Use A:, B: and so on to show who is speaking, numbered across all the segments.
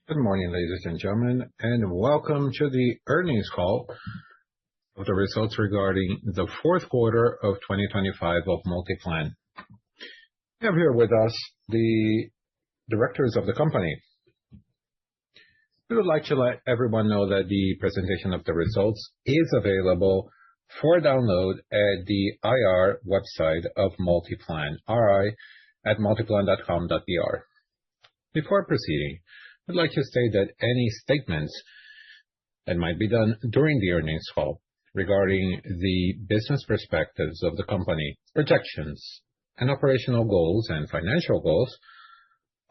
A: Good morning, ladies and gentlemen, and welcome to the earnings call of the results regarding the fourth quarter of 2025 of Multiplan. We have here with us the directors of the company. We would like to let everyone know that the presentation of the results is available for download at the IR website of Multiplan, ri@multiplan.com.br. Before proceeding, I'd like to state that any statements that might be done during the earnings call regarding the business perspectives of the company, projections, and operational goals and financial goals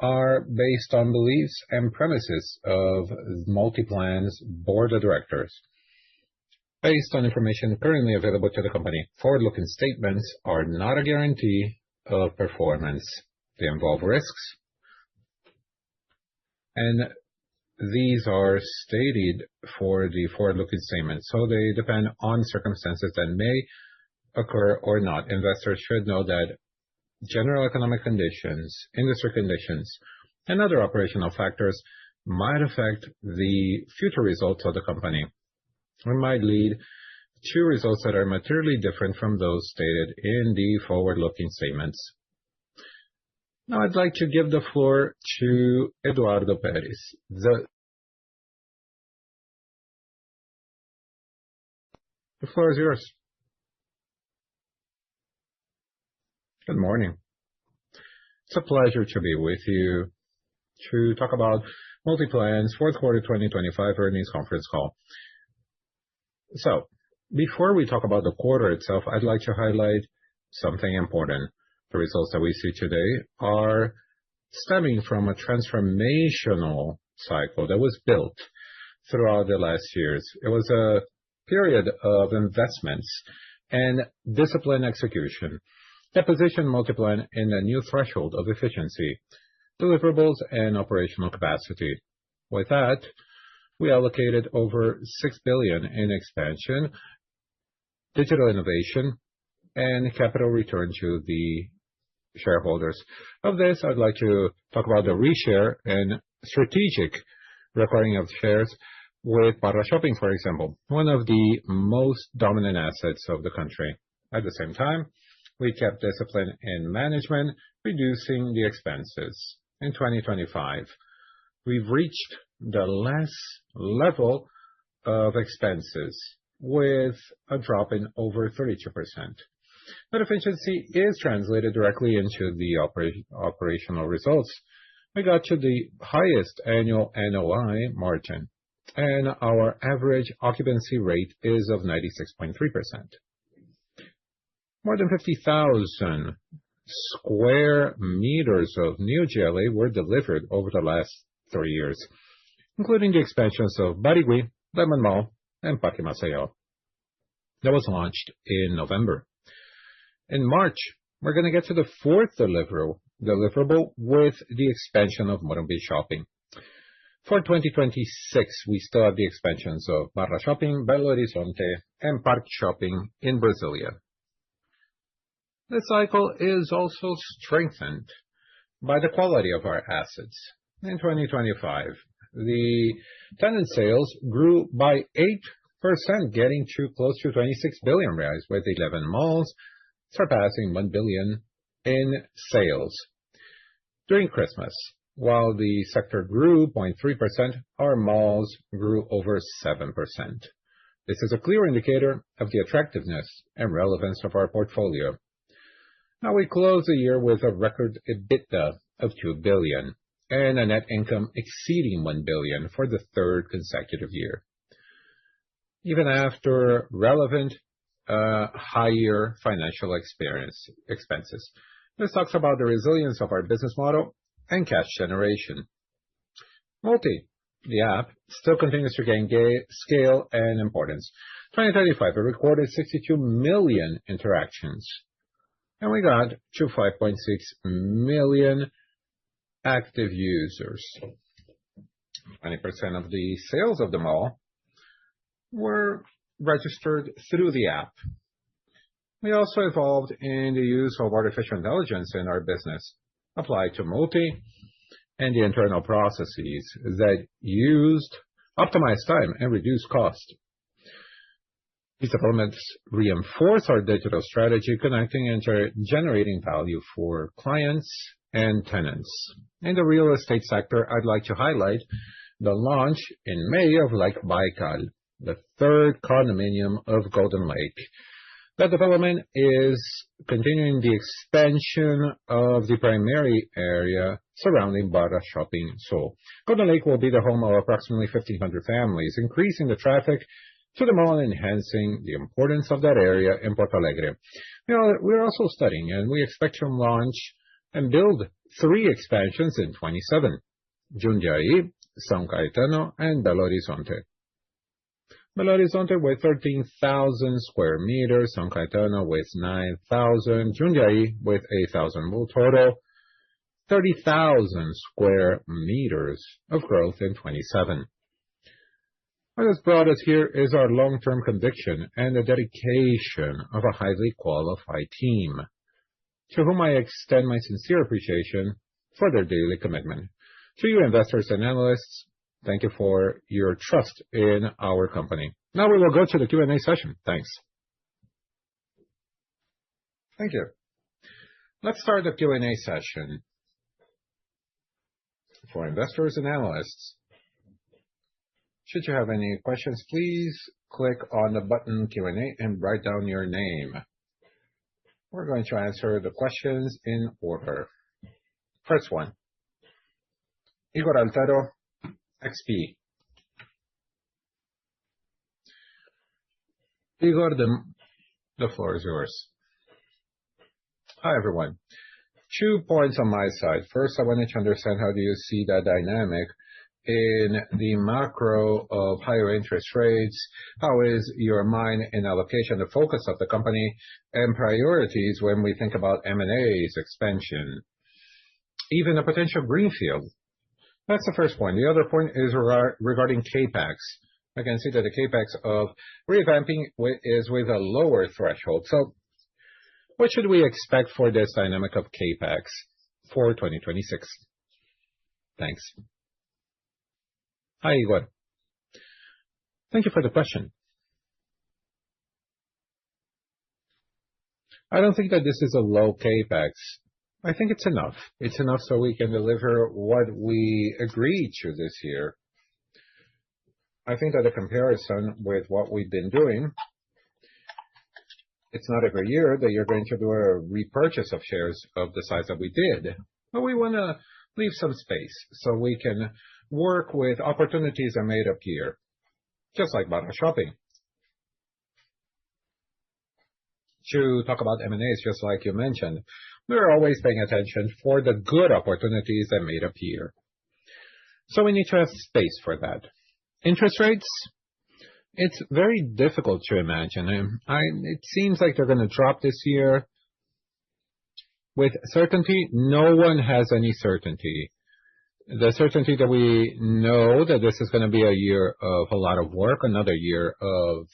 A: are based on beliefs and premises of Multiplan's board of directors, based on information currently available to the company. Forward-looking statements are not a guarantee of performance. They involve risks, and these are stated for the forward-looking statements, so they depend on circumstances that may occur or not. Investors should know that general economic conditions, industry conditions, and other operational factors might affect the future results of the company and might lead to results that are materially different from those stated in the forward-looking statements. Now, I'd like to give the floor to Eduardo Peres. The floor is yours. Good morning. It's a pleasure to be with you to talk about Multiplan's fourth quarter 2025 earnings conference call. So, before we talk about the quarter itself, I'd like to highlight something important. The results that we see today are stemming from a transformational cycle that was built throughout the last years. It was a period of investments and disciplined execution that positioned Multiplan in a new threshold of efficiency, deliverables, and operational capacity. With that, we allocated over 6 billion in expansion, digital innovation, and capital return to the shareholders. Of this, I'd like to talk about the reshare and strategic recording of shares with BarraShopping, for example, one of the most dominant assets of the country. At the same time, we kept discipline in management, reducing the expenses. In 2025, we've reached the last level of expenses with a drop in over 32%. That efficiency is translated directly into the operational results. We got to the highest annual NOI margin, and our average occupancy rate is of 96.3%. More than 50,000 square meters of new GLA were delivered over the last 3 years, including the expansions of Barigüi, Lemon Mall, and Parque Maceió. That was launched in November. In March, we're going to get to the fourth deliverable with the expansion of Morumbi Shopping. For 2026, we still have the expansions of BarraShopping, Belo Horizonte, and Parque Shopping in Brasília. The cycle is also strengthened by the quality of our assets. In 2025, the tenant sales grew by 8%, getting to close to 26 billion reais, with 11 malls surpassing 1 billion in sales. During Christmas, while the sector grew 0.3%, our malls grew over 7%. This is a clear indicator of the attractiveness and relevance of our portfolio. Now, we close the year with a record EBITDA of 2 billion and a net income exceeding 1 billion for the third consecutive year, even after relevant higher financial expenses. This talks about the resilience of our business model and cash generation. Multi, the app, still continues to gain scale and importance. 2035, it recorded 62 million interactions, and we got to 5.6 million active users. 20% of the sales of the mall were registered through the app. We also evolved in the use of artificial intelligence in our business, applied to Multi, and the internal processes that used optimize time and reduce cost. These developments reinforce our digital strategy, connecting and generating value for clients and tenants. In the real estate sector, I'd like to highlight the launch in May of Lake Baikal, the third condominium of Golden Lake. That development is continuing the expansion of the primary area surrounding Barra Shopping. So, Golden Lake will be the home of approximately 1,500 families, increasing the traffic to the mall and enhancing the importance of that area in Porto Alegre. We're also studying, and we expect to launch and build 3 expansions in 27: Jundiaí, São Caetano, and Belo Horizonte. Belo Horizonte with 13,000 square meters, São Caetano with 9,000, Jundiaí with 8,000, will total 30,000 square meters of growth in 27. What has brought us here is our long-term conviction and the dedication of a highly qualified team, to whom I extend my sincere appreciation for their daily commitment. To you, investors and analysts, thank you for your trust in our company. Now we will go to the Q&A session. Thanks. Thank you. Let's start the Q&A session. For investors and analysts, should you have any questions, please click on the button Q&A and write down your name. We're going to answer the questions in order. First one, Igor Altero, XP. Igor, the floor is yours. Hi, everyone. 2 points on my side. First, I wanted to understand how do you see that dynamic in the macro of higher interest rates? How is your mind in allocation, the focus of the company, and priorities when we think about M&A's expansion, even a potential greenfield? That's the first point. The other point is regarding CAPEX. I can see that the CAPEX of revamping is with a lower threshold. So what should we expect for this dynamic of CAPEX for 2026? Thanks. Hi, Igor. Thank you for the question. I don't think that this is a low CAPEX. I think it's enough. It's enough so we can deliver what we agreed to this year. I think that a comparison with what we've been doing, it's not every year that you're going to do a repurchase of shares of the size that we did. But we want to leave some space so we can work with opportunities that made up here, just like Barra Shopping. To talk about M&As, just like you mentioned, we're always paying attention for the good opportunities that made up here. So we need to have space for that. Interest rates, it's very difficult to imagine. It seems like they're going to drop this year. With certainty, no one has any certainty. The certainty that we know that this is going to be a year of a lot of work, another year of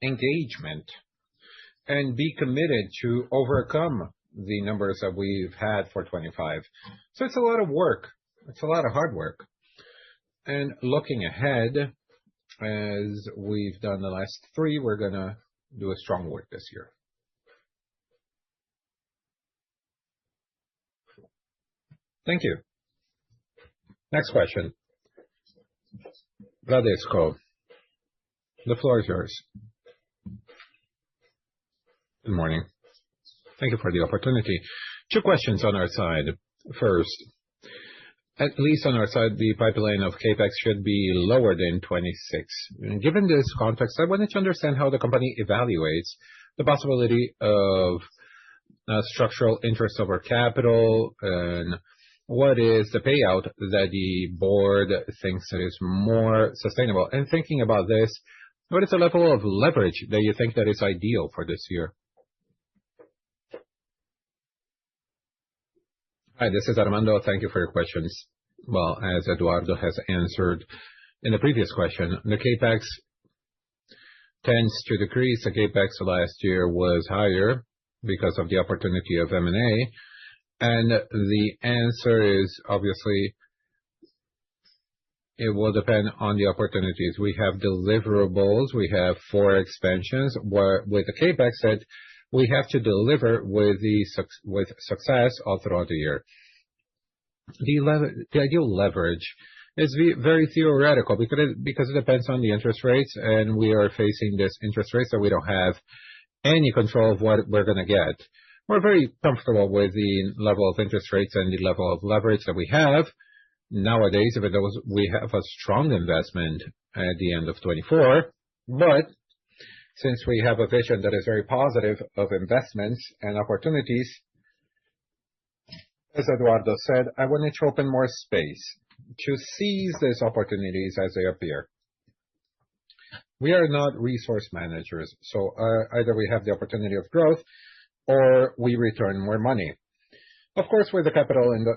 A: engagement, and be committed to overcome the numbers that we've had for 25. So it's a lot of work. It's a lot of hard work. And looking ahead, as we've done the last 3, we're going to do a strong work this year. Thank you. Next question. Bradesco. The floor is yours. Good morning. Thank you for the opportunity. 2 questions on our side. First, at least on our side, the pipeline of CAPEX should be lower than 26. Given this context, I wanted to understand how the company evaluates the possibility of structural interest over capital, and what is the payout that the board thinks is more sustainable. And thinking about this, what is the level of leverage that you think that is ideal for this year? Hi, this is Armando. Thank you for your questions. Well, as Eduardo has answered in the previous question, the CAPEX tends to decrease. The CAPEX last year was higher because of the opportunity of M&A. And the answer is obviously it will depend on the opportunities. We have deliverables. We have 4 expansions where with the CapEx that we have to deliver with success all throughout the year. The ideal leverage is very theoretical because it depends on the interest rates, and we are facing this interest rates that we don't have any control of what we're going to get. We're very comfortable with the level of interest rates and the level of leverage that we have nowadays, even though we have a strong investment at the end of 24. But since we have a vision that is very positive of investments and opportunities, as Eduardo said, I wanted to open more space to seize these opportunities as they appear. We are not resource managers, so either we have the opportunity of growth or we return more money. Of course, with the capital and the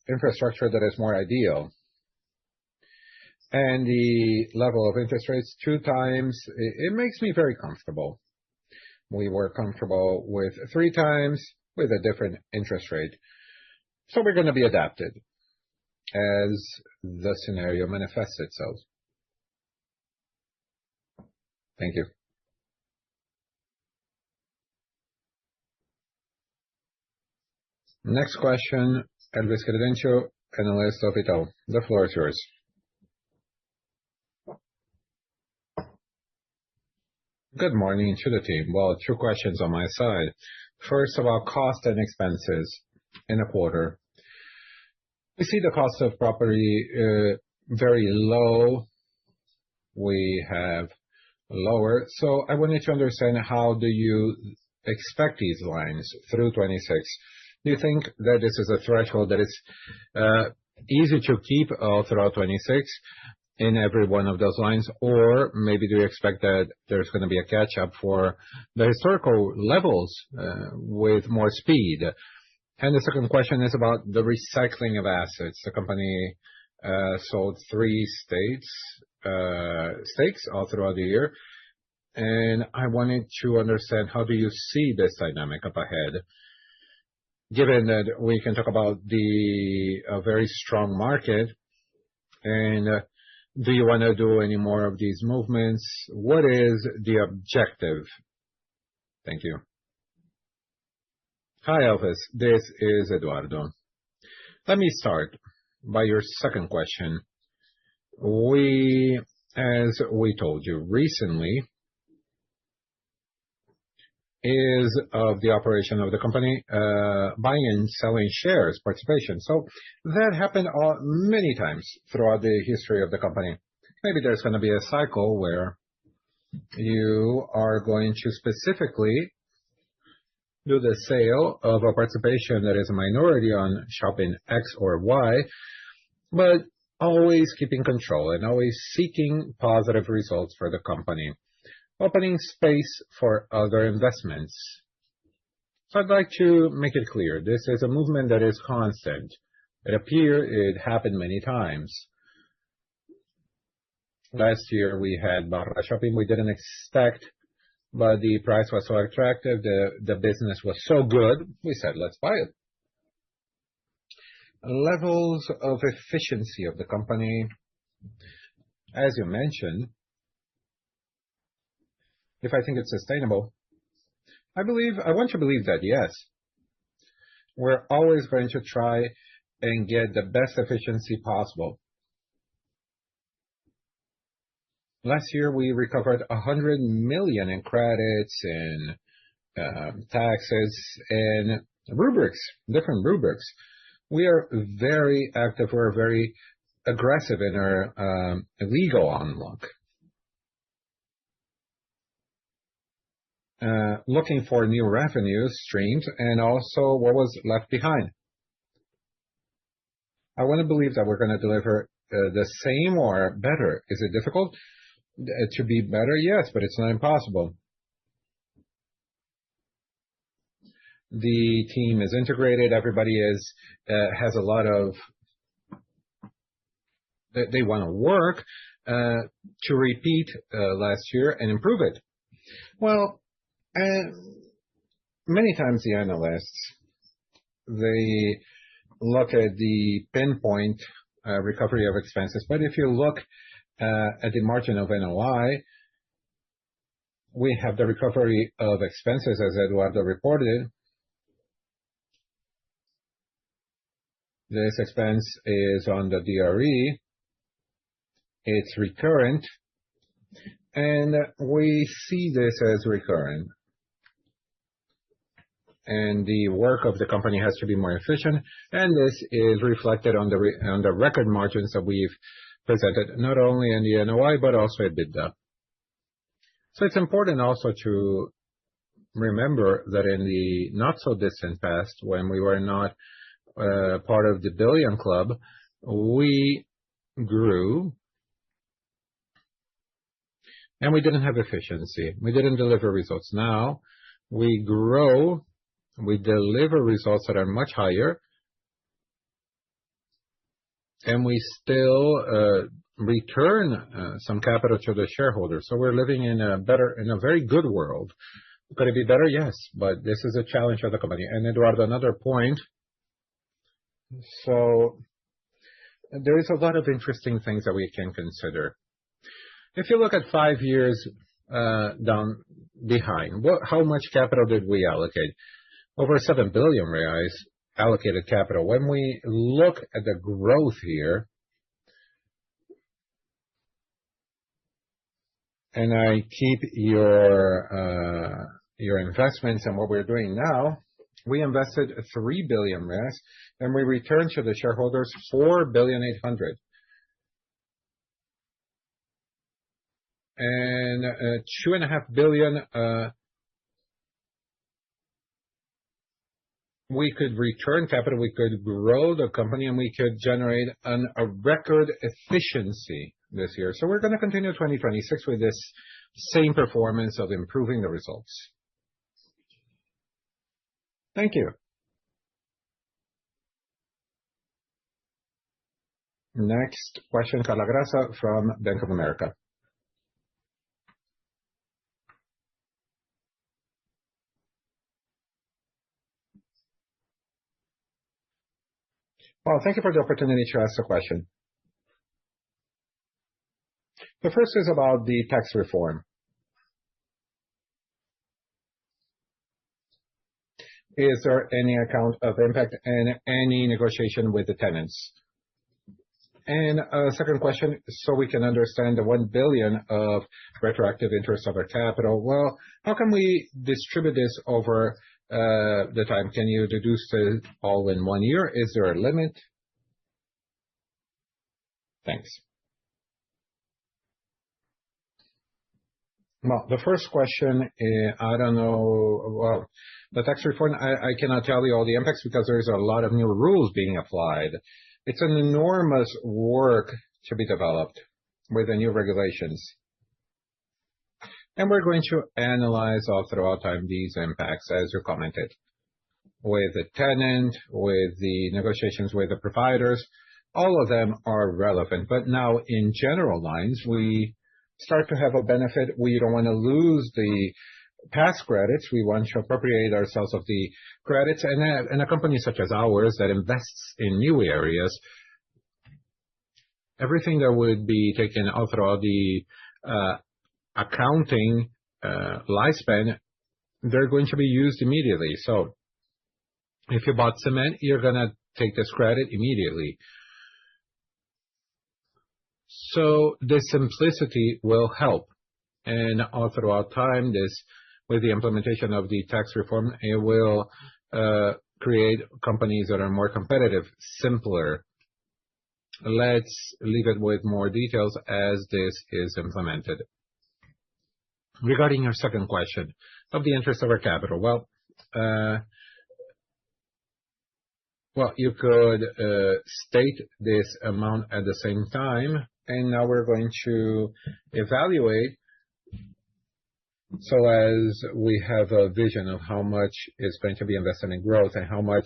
A: infrastructure that is more ideal. And the level of interest rates 2 times, it makes me very comfortable. We were comfortable with 3 times with a different interest rate. So we're going to be adapted as the scenario manifests itself. Thank you. Next question, Elvis Credencio, analyst of Itaú. The floor is yours. Good morning to the team. Well, 2 questions on my side. First, about cost and expenses in a quarter. We see the cost of property very low. We have lower. So I wanted to understand, how do you expect these lines through 26? Do you think that this is a threshold that is easy to keep throughout 26 in every one of those lines? Or maybe do you expect that there's going to be a catch-up for the historical levels with more speed? And the second question is about the recycling of assets. The company sold 3 stakes all throughout the year. And I wanted to understand, how do you see this dynamic up ahead? Given that we can talk about the very strong market, and do you want to do any more of these movements? What is the objective? Thank you. Hi, Elvis. This is Eduardo. Let me start by your second question. As we told you recently, is of the operation of the company, buying and selling shares, participation. So that happened many times throughout the history of the company. Maybe there's going to be a cycle where you are going to specifically do the sale of a participation that is a minority on shopping X or Y, but always keeping control and always seeking positive results for the company, opening space for other investments. So I'd like to make it clear, this is a movement that is constant. It happened many times. Last year we had Barra Shopping, we didn't expect, but the price was so attractive, the business was so good, we said, let's buy it. Levels of efficiency of the company, as you mentioned, if I think it's sustainable, I want to believe that, yes. We're always going to try and get the best efficiency possible. Last year, we recovered 100 million in credits and taxes and different rubrics. We are very active. We're very aggressive in our legal unlock. Looking for new revenue streams and also what was left behind. I want to believe that we're going to deliver the same or better. Is it difficult to be better? Yes, but it's not impossible. The team is integrated. Everybody has a lot of, they want to work to repeat last year and improve it. Well, many times the analysts they look at the pinpoint recovery of expenses. But if you look at the margin of NOI, we have the recovery of expenses, as Eduardo reported. This expense is on the DRE. It's recurrent, and we see this as recurrent. And the work of the company has to be more efficient, and this is reflected on the record margins that we've presented, not only in the NOI, but also at EBITDA. So it's important also to remember that in the not-so-distant past, when we were not part of the Billion Club, we grew, and we didn't have efficiency. We didn't deliver results. Now, we grow, we deliver results that are much higher, and we still return some capital to the shareholders. So we're living in a very good world. Could it be better? Yes, but this is a challenge for the company. And Eduardo, another point. So there is a lot of interesting things that we can consider. If you look at 5 years down behind, how much capital did we allocate? Over 7 billion reais allocated capital. When we look at the growth here, and I keep your investments and what we're doing now, we invested 3 billion reais, and we returned to the shareholders 4 billion 800. And 2.5 billion, we could return capital, we could grow the company, and we could generate a record efficiency this year. So we're going to continue 2026 with this same performance of improving the results. Thank you. Next question, Carla Graça from Bank of America. Well, thank you for the opportunity to ask the question. The first is about the tax reform. Is there any account of impact and any negotiation with the tenants? And a second question, so we can understand the 1 billion of retroactive interest of our capital. Well, how can we distribute this over the time? Can you deduce it all in 1 year? Is there a limit? Thanks. Well, the first question, I don't know. Well, the tax reform, I cannot tell you all the impacts because there's a lot of new rules being applied. It's an enormous work to be developed with the new regulations. And we're going to analyze all throughout time these impacts, as you commented, with the tenant, with the negotiations with the providers. All of them are relevant. But now, in general lines, we start to have a benefit. We don't want to lose the past credits. We want to appropriate ourselves of the credits. And a company such as ours that invests in new areas, everything that would be taken out throughout the accounting lifespan, they're going to be used immediately. So if you bought cement, you're going to take this credit immediately. So the simplicity will help. And all throughout time, with the implementation of the tax reform, it will create companies that are more competitive, simpler. Let's leave it with more details as this is implemented. Regarding your second question of the interest of our capital, well, you could state this amount at the same time, and now we're going to evaluate so as we have a vision of how much is going to be invested in growth and how much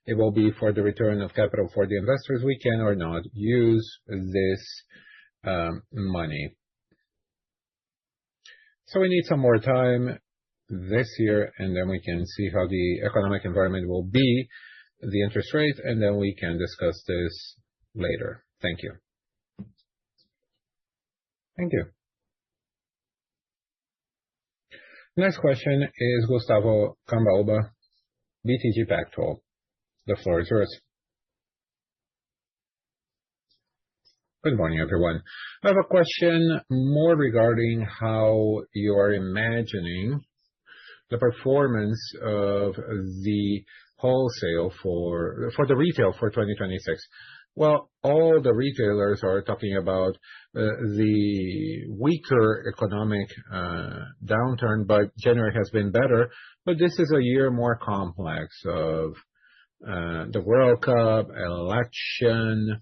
A: it will be for the return of capital for the investors. We can or not use this money. So we need some more time this year, and then we can see how the economic environment will be the interest rate, and then we can discuss this later. Thank you. Thank you. Next question is Gustavo Cambaúba, BTG Pactual. The floor is yours. Good morning, everyone. I have a question more regarding how you are imagining the performance of the wholesale for the retail for 2026. Well, all the retailers are talking about the weaker economic downturn, but January has been better. But this is a year more complex of the World Cup, election.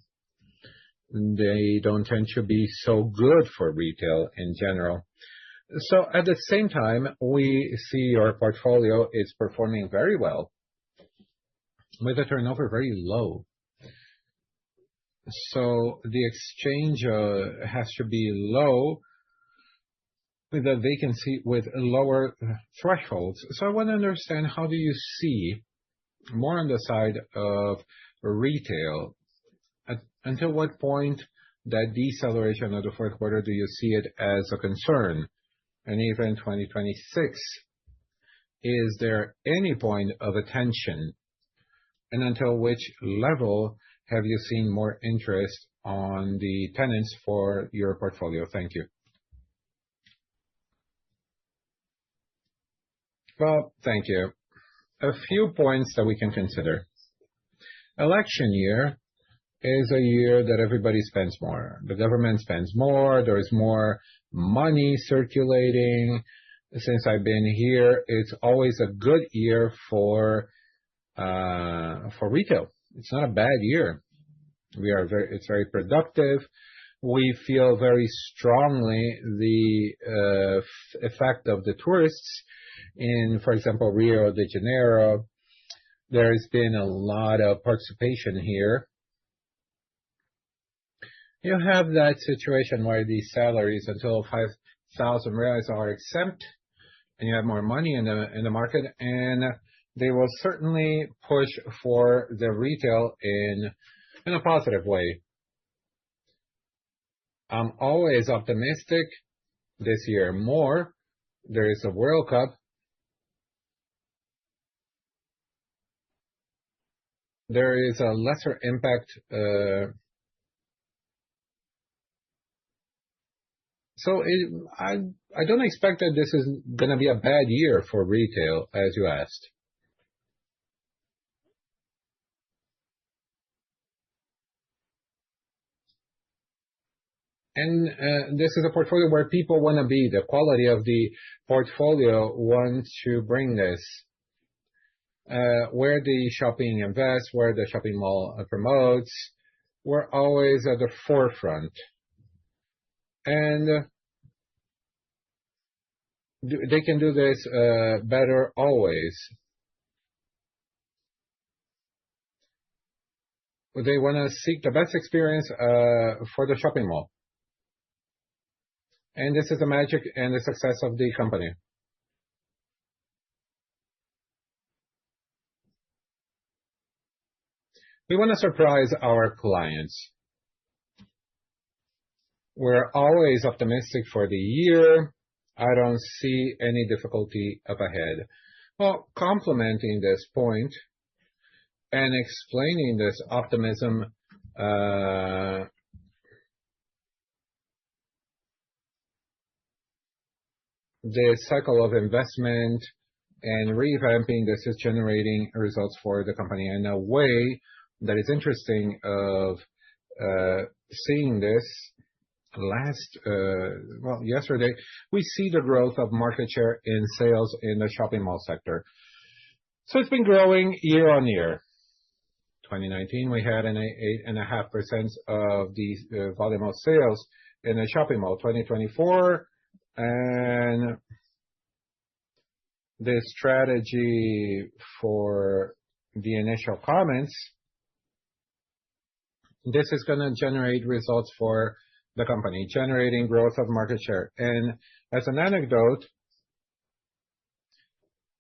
A: They don't tend to be so good for retail in general. So at the same time, we see your portfolio is performing very well with a turnover very low. So the exchange has to be low with a vacancy with lower thresholds. So I want to understand, how do you see more on the side of retail? Until what point that deceleration of the fourth quarter do you see it as a concern? And even 2026, is there any point of attention? And until which level have you seen more interest on the tenants for your portfolio? Thank you. Well, thank you. A few points that we can consider. Election year is a year that everybody spends more. The government spends more. There is more money circulating. Since I've been here, it's always a good year for retail. It's not a bad year. It's very productive. We feel very strongly the effect of the tourists in, for example, Rio de Janeiro. There's been a lot of participation here. You have that situation where these salaries until 5,000 reais are exempt, and you have more money in the market, and they will certainly push for the retail in a positive way. I'm always optimistic. This year more. There is a World Cup. There is a lesser impact. I don't expect that this is going to be a bad year for retail, as you asked. And this is a portfolio where people want to be. The quality of the portfolio wants to bring this. Where the shopping invests, where the shopping mall promotes, we're always at the forefront. And they can do this better always. They want to seek the best experience for the shopping mall. And this is the magic and the success of the company. We want to surprise our clients. We're always optimistic for the year. I don't see any difficulty up ahead. Well, complementing this point and explaining this optimism, the cycle of investment and revamping, this is generating results for the company in a way that is interesting of seeing this. Yesterday, we see the growth of market share in sales in the shopping mall sector. So it's been growing year on year. 2019, we had an 8.5% of the volume of sales in the shopping mall. 2024, and the strategy for the initial comments, this is going to generate results for the company, generating growth of market share. And as an anecdote,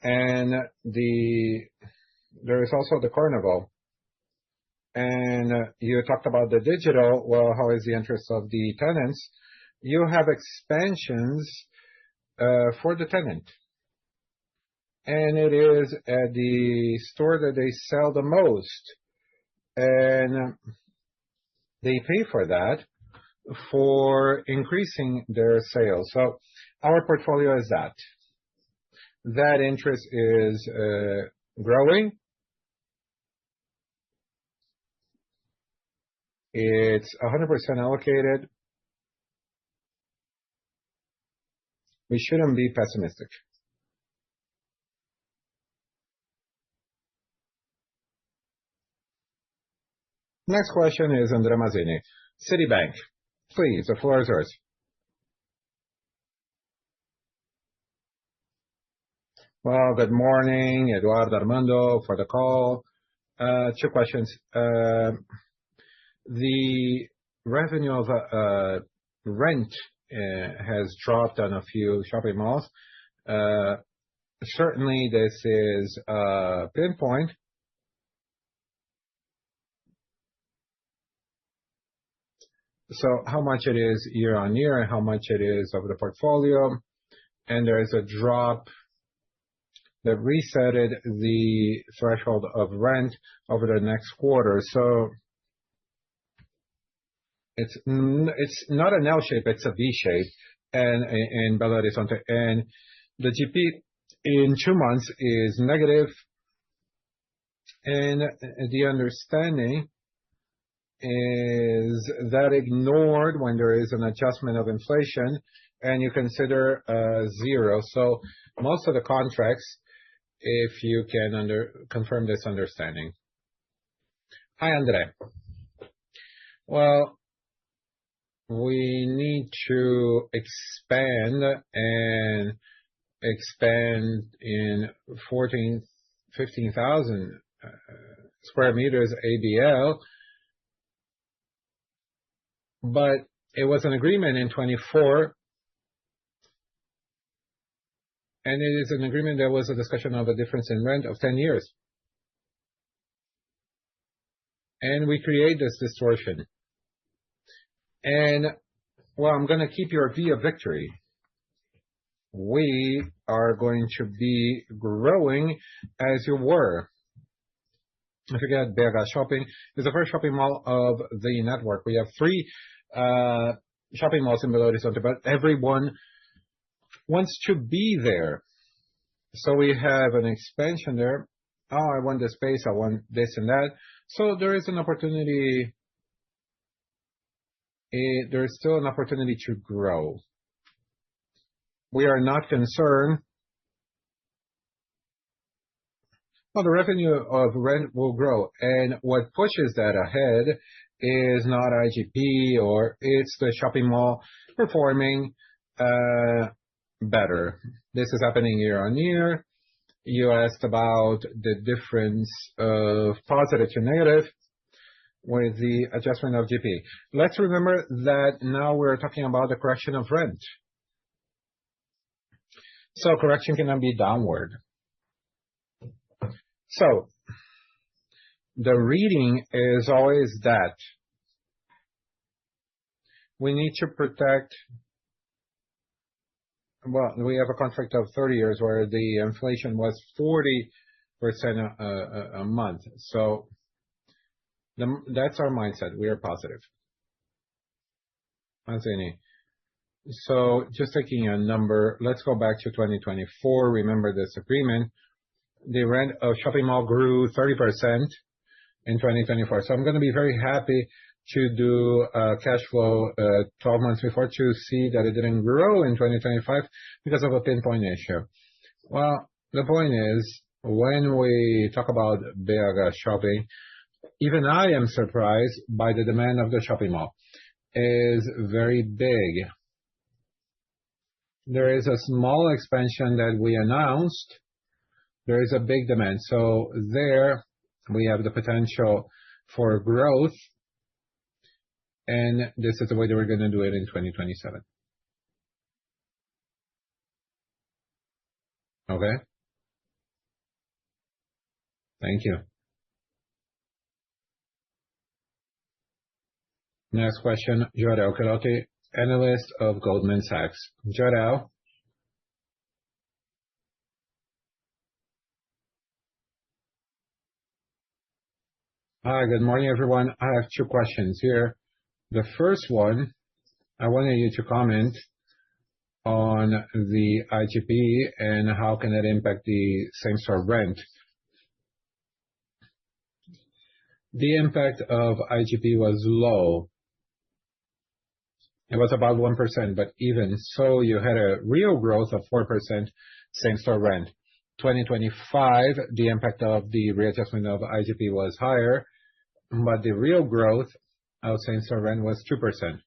A: and the There is also the Carnival. And you talked about the digital. Well, how is the interest of the tenants? You have expansions for the tenant. And it is at the store that they sell the most. And they pay for that for increasing their sales. So our portfolio is that. That interest is growing. It's 100% allocated. We shouldn't be pessimistic. Next question is Andre Mazzini, Citibank. Please, the floor is yours. Well, good morning, Eduardo Armando, for the call. Two questions. The revenue of rent has dropped on a few shopping malls. Certainly, this is a pinpoint. So how much it is year on year and how much it is of the portfolio. And there is a drop that resetted the threshold of rent over the next quarter. So it's not an L shape, it's a V shape, and in Belo Horizonte. And the GP in 2 months is negative, and the understanding is that ignored when there is an adjustment of inflation, and you consider zero. So most of the contracts, if you can confirm this understanding. Hi, Andre. Well, we need to expand in 15,000 square meters ABL, but it was an agreement in 24, and it is an agreement that was a discussion of a difference in rent of 10 years. And we create this distortion. And, well, I'm going to keep your V of victory. We are going to be growing as you were. I forget, BH Shopping is the first shopping mall of the network. We have 3 shopping malls in Belo Horizonte, but everyone wants to be there. So we have an expansion there. Oh, I want the space, I want this and that. So there is an opportunity. There is still an opportunity to grow. We are not concerned. Well, the revenue of rent will grow. And what pushes that ahead is not IGP, or it's the shopping mall performing better. This is happening year on year. You asked about the difference of positive to negative with the adjustment of GP. Let's remember that now we're talking about the correction of rent. So correction cannot be downward. So the reading is always that we need to protect. Well, we have a contract of 30 years where the inflation was 40% a month. So that's our mindset. We are positive. Mazzini. So just taking a number, let's go back to 2024. Remember this agreement. The rent of shopping mall grew 30% in 2024. So I'm going to be very happy to do cash flow 12 months before to see that it didn't grow in 2025 because of a pinpoint issue. Well, the point is, when we talk about BH Shopping, even I am surprised by the demand of the shopping mall. It is very big. There is a small expansion that we announced. There is a big demand. So there we have the potential for growth. And this is the way that we're going to do it in 2027. Okay? Thank you. Next question, Jorel Carote, analyst of Goldman Sachs. Jorel. Hi, good morning, everyone. I have two questions here. The first one, I wanted you to comment on the IGP and how can it impact the same-store rent. The impact of IGP was low. It was about 1%, but even so, you had a real growth of 4% same-store rent. 2025, the impact of the readjustment of IGP was higher, but the real growth of same-store rent was 2%.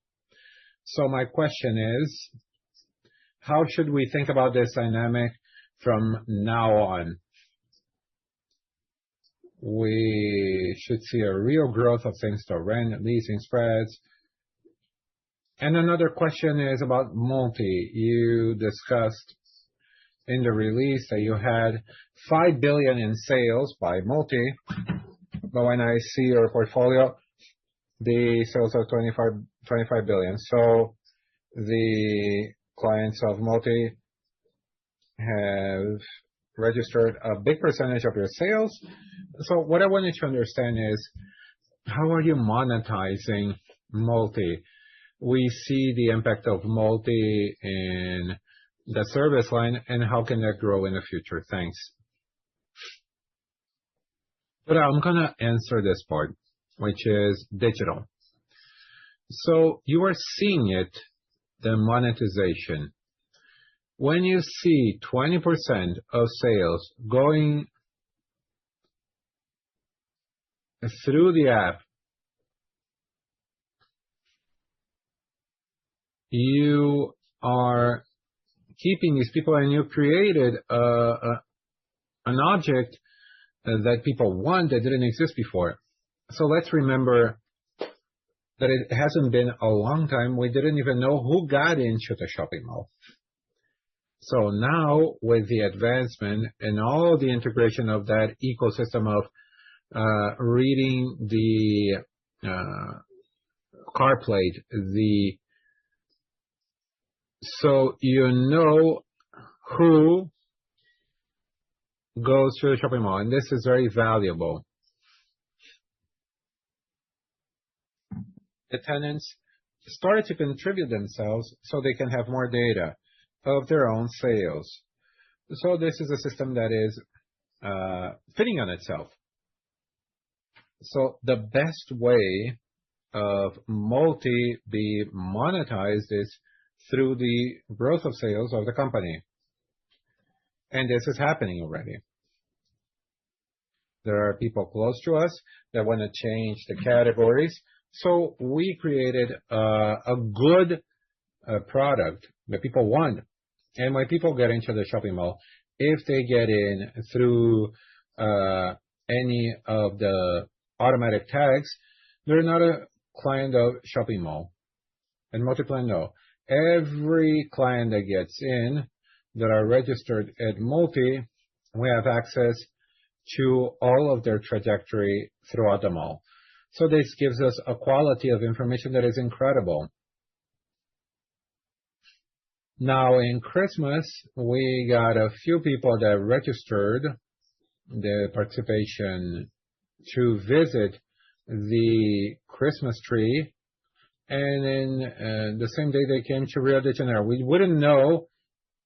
A: So my question is, how should we think about this dynamic from now on? We should see a real growth of same-store rent, leasing spreads. And another question is about Multi. You discussed in the release that you had 5 billion in sales by Multi, but when I see your portfolio, the sales are 25 billion. So the clients of Multi have registered a big percentage of your sales. So what I wanted to understand is, how are you monetizing Multi? We see the impact of Multi in the service line, and how can that grow in the future? Thanks. But I'm going to answer this part, which is digital. So you are seeing it, the monetization. When you see 20% of sales going through the app, you are keeping these people, and you created an object that people want that didn't exist before. So let's remember that it hasn't been a long time. We didn't even know who got into the shopping mall. So now, with the advancement and all the integration of that ecosystem of reading the car plate, so you know who goes to the shopping mall, and this is very valuable. The tenants started to contribute themselves so they can have more data of their own sales. So this is a system that is fitting on itself. So the best way of Multi be monetized is through the growth of sales of the company. And this is happening already. There are people close to us that want to change the categories. So we created a good product that people want. And when people get into the shopping mall, if they get in through any of the automatic tags, they're not a client of shopping mall. And Multiplan, no. Every client that gets in that are registered at Multi, we have access to all of their trajectory throughout the mall. So this gives us a quality of information that is incredible. Now in Christmas, we got a few people that registered the participation to visit the Christmas tree. And then the same day they came to Rio de Janeiro. We wouldn't know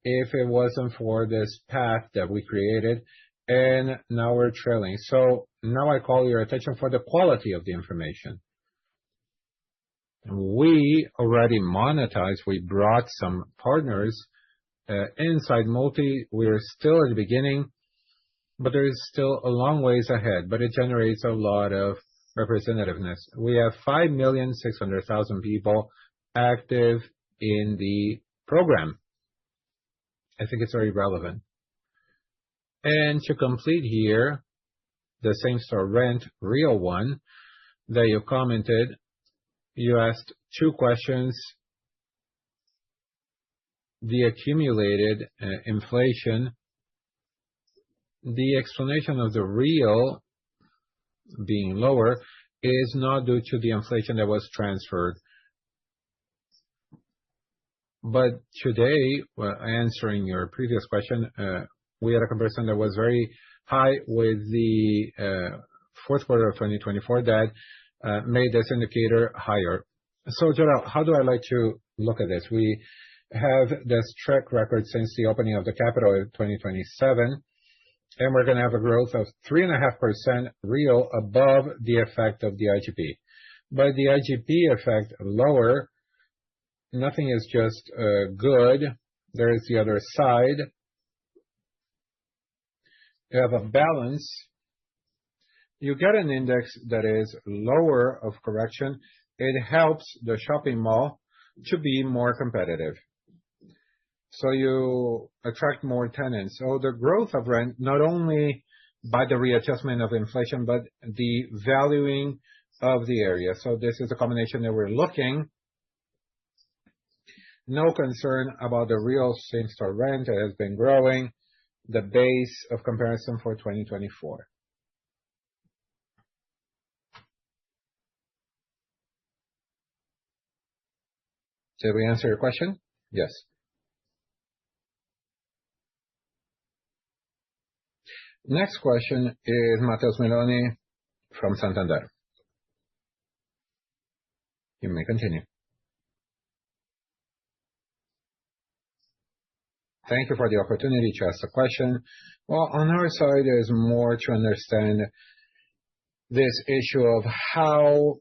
A: if it wasn't for this path that we created. And now we're trailing. So now I call your attention for the quality of the information. We already monetized. We brought some partners inside Multi. We're still at the beginning, but there is still a long ways ahead. But it generates a lot of representativeness. We have 5,600,000 people active in the program. I think it's very relevant. And to complete here, the same-store rent, real one, that you commented, you asked two questions. The accumulated inflation, The explanation of the real being lower is not due to the inflation that was transferred. But today, answering your previous question, we had a comparison that was very high with the fourth quarter of 2024 that made this indicator higher. So, Gerald, how do I like to look at this? We have this track record since the opening of the capital in 2027, and we're going to have a growth of 3.5% real above the effect of the IGP. But the IGP effect lower, nothing is just good. There is the other side. You have a balance. You get an index that is lower of correction. It helps the shopping mall to be more competitive. So you attract more tenants. So the growth of rent, not only by the readjustment of inflation, but the valuing of the area. So this is a combination that we're looking. No concern about the real same-store rent. It has been growing. The base of comparison for 2024. Did we answer your question? Yes. Next question is Matheus Meloni from Santander. You may continue. Thank you for the opportunity to ask the question. Well, on our side, there's more to understand this issue of how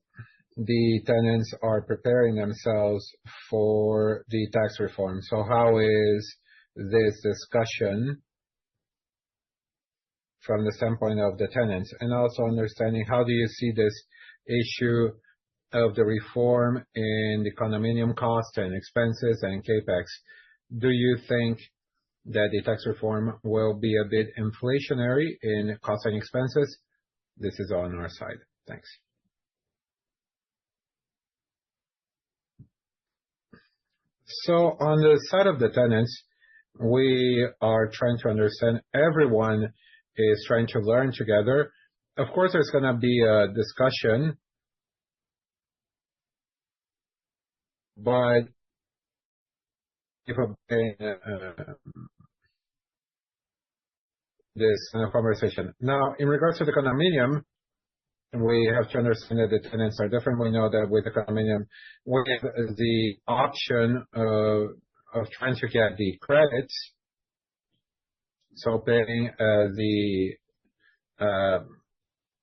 A: the tenants are preparing themselves for the tax reform. So how is this discussion from the standpoint of the tenants? And also understanding how do you see this issue of the reform in the condominium cost and expenses and capex? Do you think that the tax reform will be a bit inflationary in cost and expenses? This is on our side. Thanks. So on the side of the tenants, we are trying to understand. Everyone is trying to learn together. Of course, there's going to be a discussion, but if this kind of conversation. Now, in regards to the condominium, we have to understand that the tenants are different. We know that with the condominium, we have the option of trying to get the credits. So paying the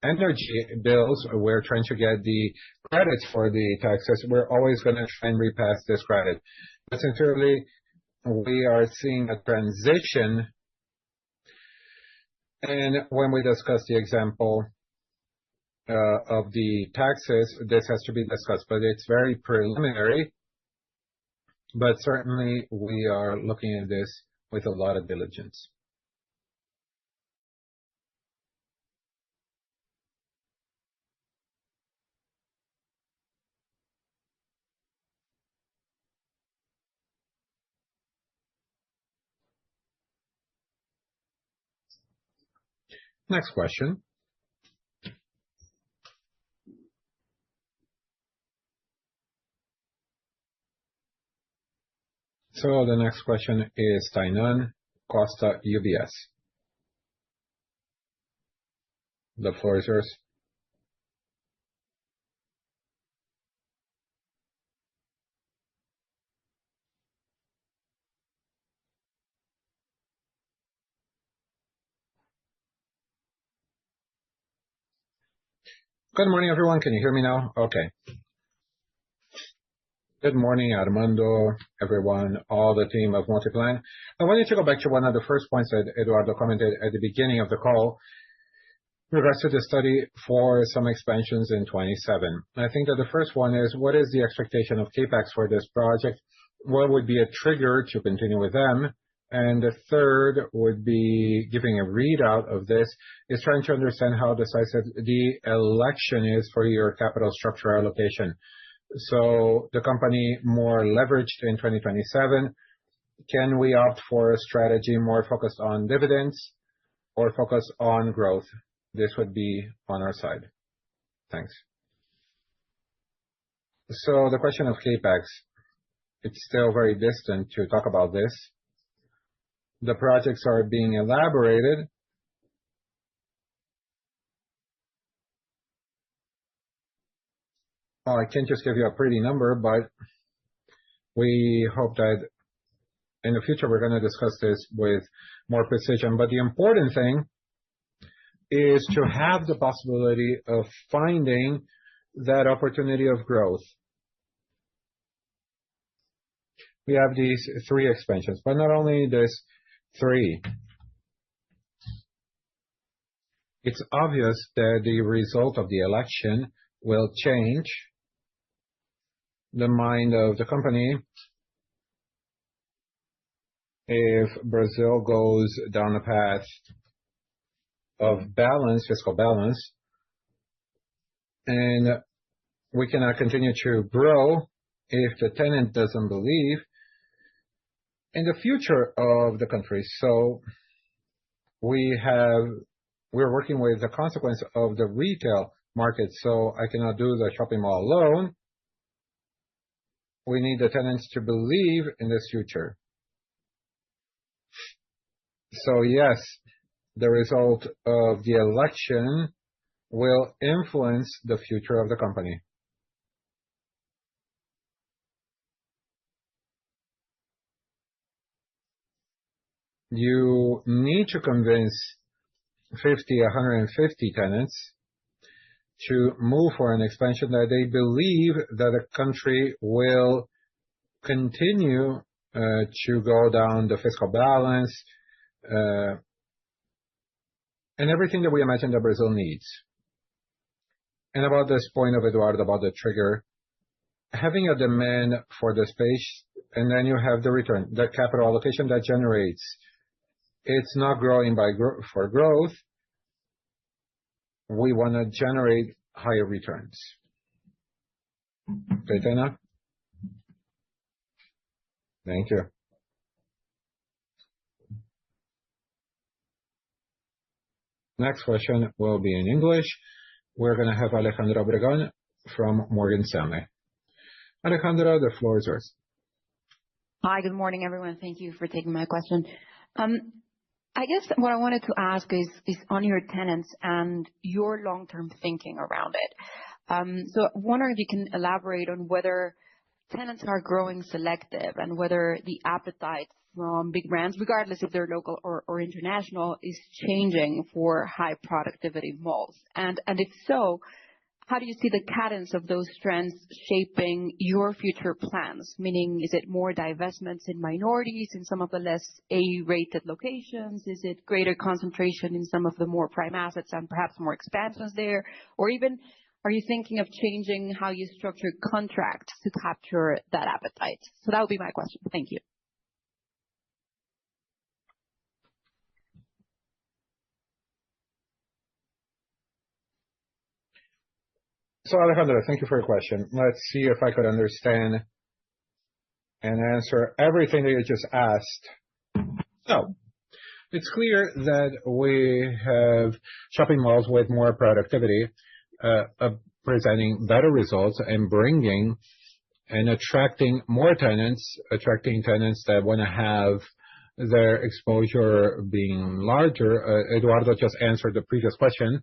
A: energy bills, we're trying to get the credits for the taxes. We're always going to try and repass this credit. But sincerely, we are seeing a transition. And when we discuss the example of the taxes, this has to be discussed, but it's very preliminary. But certainly, we are looking at this with a lot of diligence. Next question. So the next question is Tainan Costa, UBS. The floor is yours. Good morning, everyone. Can you hear me now? Okay. Good morning, Armando, everyone, all the team of Multiplan. I wanted to go back to one of the first points that Eduardo commented at the beginning of the call in regards to the study for some expansions in 27. I think that the first one is, what is the expectation of CAPEX for this project? What would be a trigger to continue with them? And the third would be giving a readout of this, is trying to understand how decisive the election is for your capital structure allocation. So the company more leveraged in 2027. Can we opt for a strategy more focused on dividends? or focus on growth. This would be on our side. Thanks. So the question of CapEx, it's still very distant to talk about this. The projects are being elaborated. I can't just give you a pretty number, but we hope that in the future we're going to discuss this with more precision. But the important thing is to have the possibility of finding that opportunity of growth. We have these 3 expansions, but not only this 3. It's obvious that the result of the election will change the mind of the company. If Brazil goes down a path of balance, fiscal balance, and we cannot continue to grow if the tenant doesn't believe in the future of the country. So we're working with the consequence of the retail market. So I cannot do the shopping mall alone. We need the tenants to believe in this future. So yes, the result of the election will influence the future of the company. You need to convince 150 tenants to move for an expansion that they believe that the country will continue to go down the fiscal balance and everything that we imagine that Brazil needs. And about this point of Eduardo about the trigger, having a demand for the space, and then you have the return, the capital allocation that generates. It's not growing for growth. We want to generate higher returns. Caetano? Thank you. Next question will be in English. We're going to have Alejandra Obregon from Morgan Stanley. Alejandra, the floor is yours.
B: Hi, good morning, everyone. Thank you for taking my question. I guess what I wanted to ask is on your tenants and your long-term thinking around it. So I'm wondering if you can elaborate on whether tenants are growing selective and whether the appetite from big brands, regardless if they're local or international, is changing for high productivity malls. And if so, how do you see the cadence of those trends shaping your future plans? Meaning, is it more divestments in minorities in some of the less A-rated locations? Is it greater concentration in some of the more prime assets and perhaps more expansions there? Or even, are you thinking of changing how you structure contracts to capture that appetite? So that would be my question. Thank you.
A: So Alejandra, thank you for your question. Let's see if I could understand and answer everything that you just asked. So it's clear that we have shopping malls with more productivity, presenting better results and bringing and attracting more tenants, attracting tenants that want to have their exposure being larger. Eduardo just answered the previous question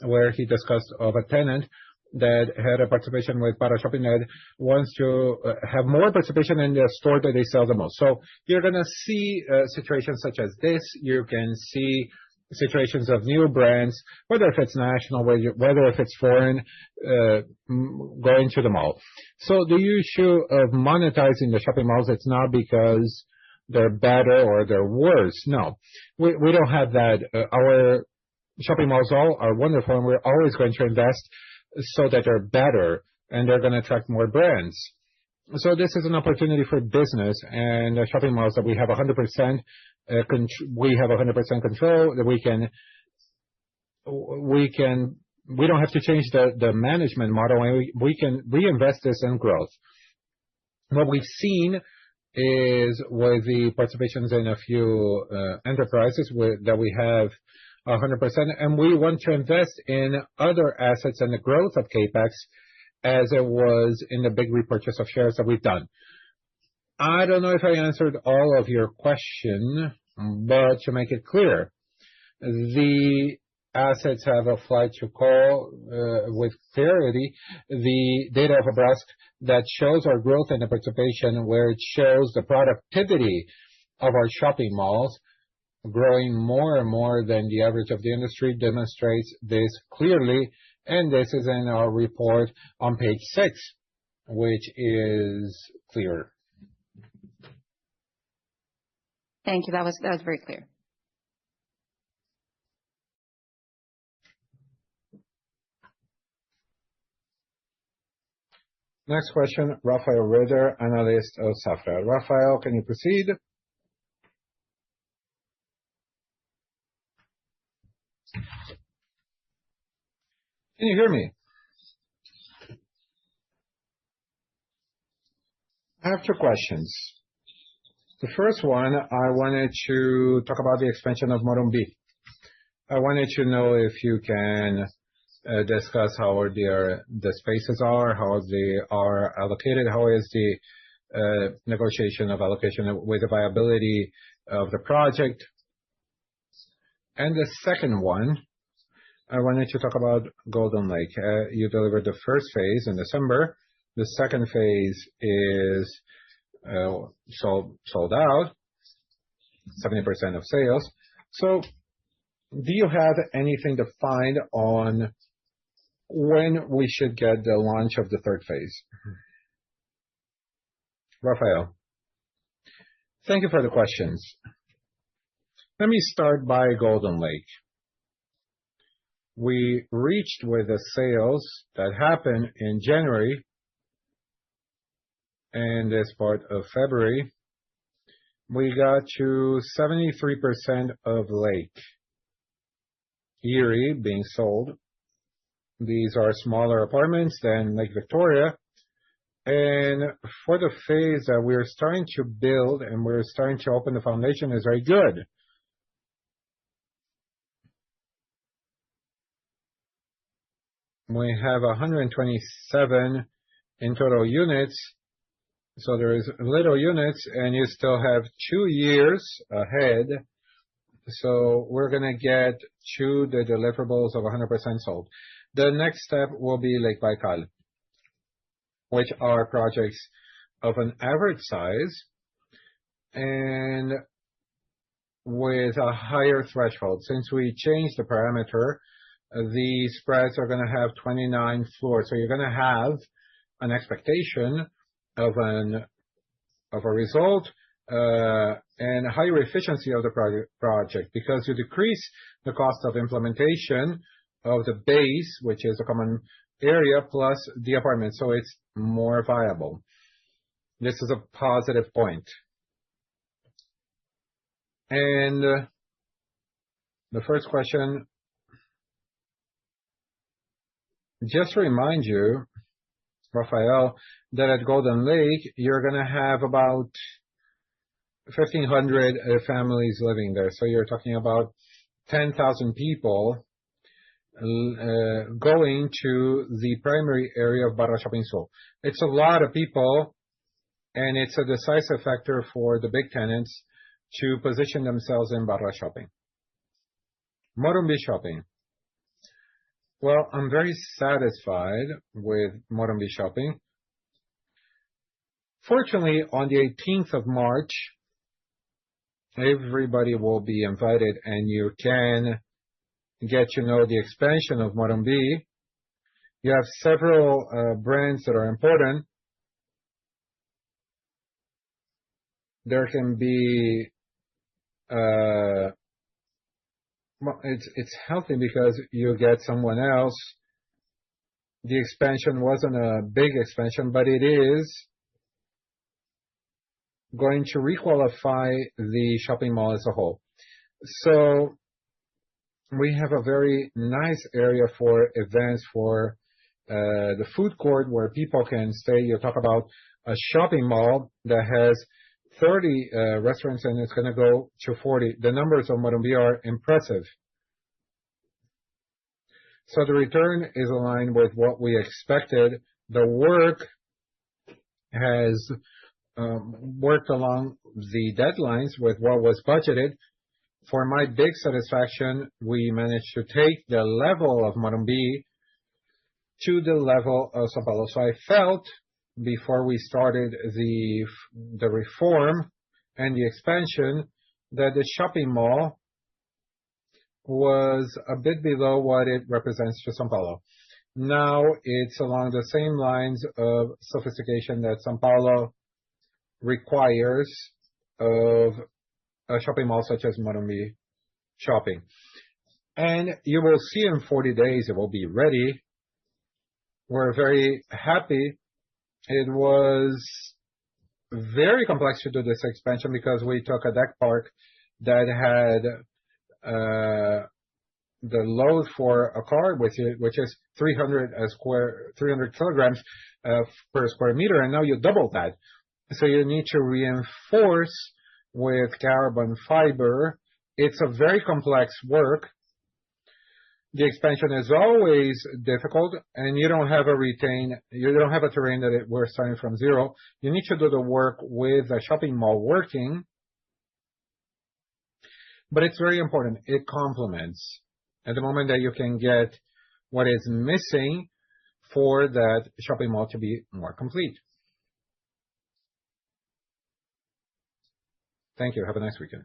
A: where he discussed of a tenant that had a participation with Para Shopping that wants to have more participation in the store that they sell the most. So you're going to see situations such as this. You can see situations of new brands, whether if it's national, whether if it's foreign, going to the mall. So the issue of monetizing the shopping malls, it's not because they're better or they're worse. No, we don't have that. Our shopping malls all are wonderful, and we're always going to invest so that they're better and they're going to attract more brands. So this is an opportunity for business, and the shopping malls that we have 100%, we have 100% control. That we don't have to change the management model, and we can reinvest this in growth. What we've seen is with the participations in a few enterprises that we have 100%, and we want to invest in other assets and the growth of CapEx as it was in the big repurchase of shares that we've done. I don't know if I answered all of your question, but to make it clear, the assets have a flight to call with clarity. The data of Abrask that shows our growth and the participation, where it shows the productivity of our shopping malls growing more and more than the average of the industry, demonstrates this clearly, and this is in our report on page 6, which is clear.
B: Thank you. That was very clear.
A: Next question, Rafael Ritter, analyst of Safra. Rafael, can you proceed? Can you hear me? I have 2 questions. The first one, I wanted to talk about the expansion of Morumbi. I wanted to know if you can discuss how the spaces are, how they are allocated, how is the negotiation of allocation with the viability of the project. And the second one, I wanted to talk about Golden Lake. You delivered the first phase in December. The second phase is sold out, 70% of sales. So do you have anything defined on when we should get the launch of the third phase? Rafael, thank you for the questions. Let me start by Golden Lake. We reached with the sales that happened in January and this part of February, we got to 73% of Lake Erie being sold. These are smaller apartments than Lake Victoria. And for the phase that we're starting to build and we're starting to open, the foundation is very good. We have 127 in total units. So there is little units and you still have 2 years ahead. So we're going to get to the deliverables of 100% sold. The next step will be Lake Baikal, which are projects of an average size and with a higher threshold. Since we changed the parameter, the spreads are going to have 29 floors. So you're going to have an expectation of a result and higher efficiency of the project because you decrease the cost of implementation of the base, which is a common area, plus the apartment. So it's more viable. This is a positive point. And the first question, just to remind you, Rafael, that at Golden Lake, you're going to have about 1,500 families living there. So you're talking about 10,000 people going to the primary area of Barra Shopping Sul. It's a lot of people, and it's a decisive factor for the big tenants to position themselves in Barra Shopping. Morumbi Shopping. Well, I'm very satisfied with Morumbi Shopping. Fortunately, on the 18th of March, everybody will be invited and you can get to know the expansion of Morumbi. You have several brands that are important. There can be, it's healthy because you get someone else. The expansion wasn't a big expansion, but it is going to requalify the shopping mall as a whole. So we have a very nice area for events, for the food court where people can stay. You talk about a shopping mall that has 30 restaurants, and it's going to go to 40. The numbers of Morumbi are impressive. So the return is aligned with what we expected. The work has worked along the deadlines with what was budgeted. For my big satisfaction, we managed to take the level of Morumbi to the level of São Paulo. So I felt before we started the reform and the expansion that the shopping mall was a bit below what it represents to São Paulo. Now it's along the same lines of sophistication that São Paulo requires of a shopping mall such as Morumbi Shopping. And you will see in 40 days it will be ready. We're very happy. It was very complex to do this expansion because we took a deck park that had the load for a car, which is 300 kilograms per square meter, and now you double that. So you need to reinforce with carbon fiber. It's a very complex work. The expansion is always difficult, and you don't have a terrain that we're starting from zero. You need to do the work with a shopping mall working, but it's very important. It complements at the moment that you can get what is missing for that shopping mall to be more complete. Thank you. Have a nice weekend.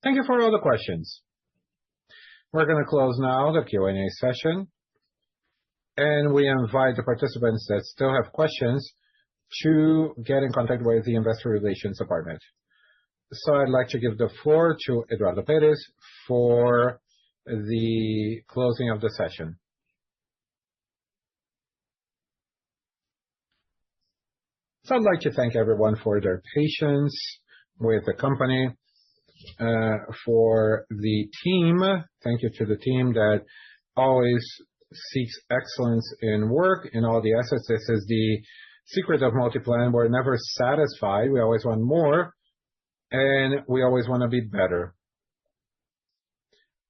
A: Thank you for all the questions. We're going to close now the Q&A session, and we invite the participants that still have questions to get in contact with the Investor Relations Department. So I'd like to give the floor to Eduardo Perez for the closing of the session. So I'd like to thank everyone for their patience with the company. For the team, thank you to the team that always seeks excellence in work in all the assets. This is the secret of Multiplan. We're never satisfied. We always want more, and we always want to be better.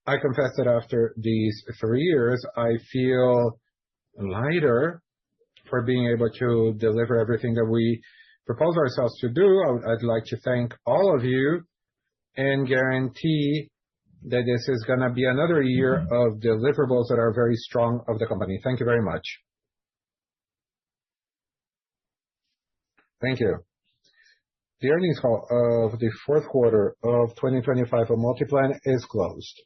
A: I confess that after these 3 years, I feel lighter for being able to deliver everything that we propose ourselves to do. I'd like to thank all of you and guarantee that this is going to be another year of deliverables that are very strong of the company. Thank you very much. Thank you. The earnings call of the fourth quarter of 2025 of Multiplan is closed.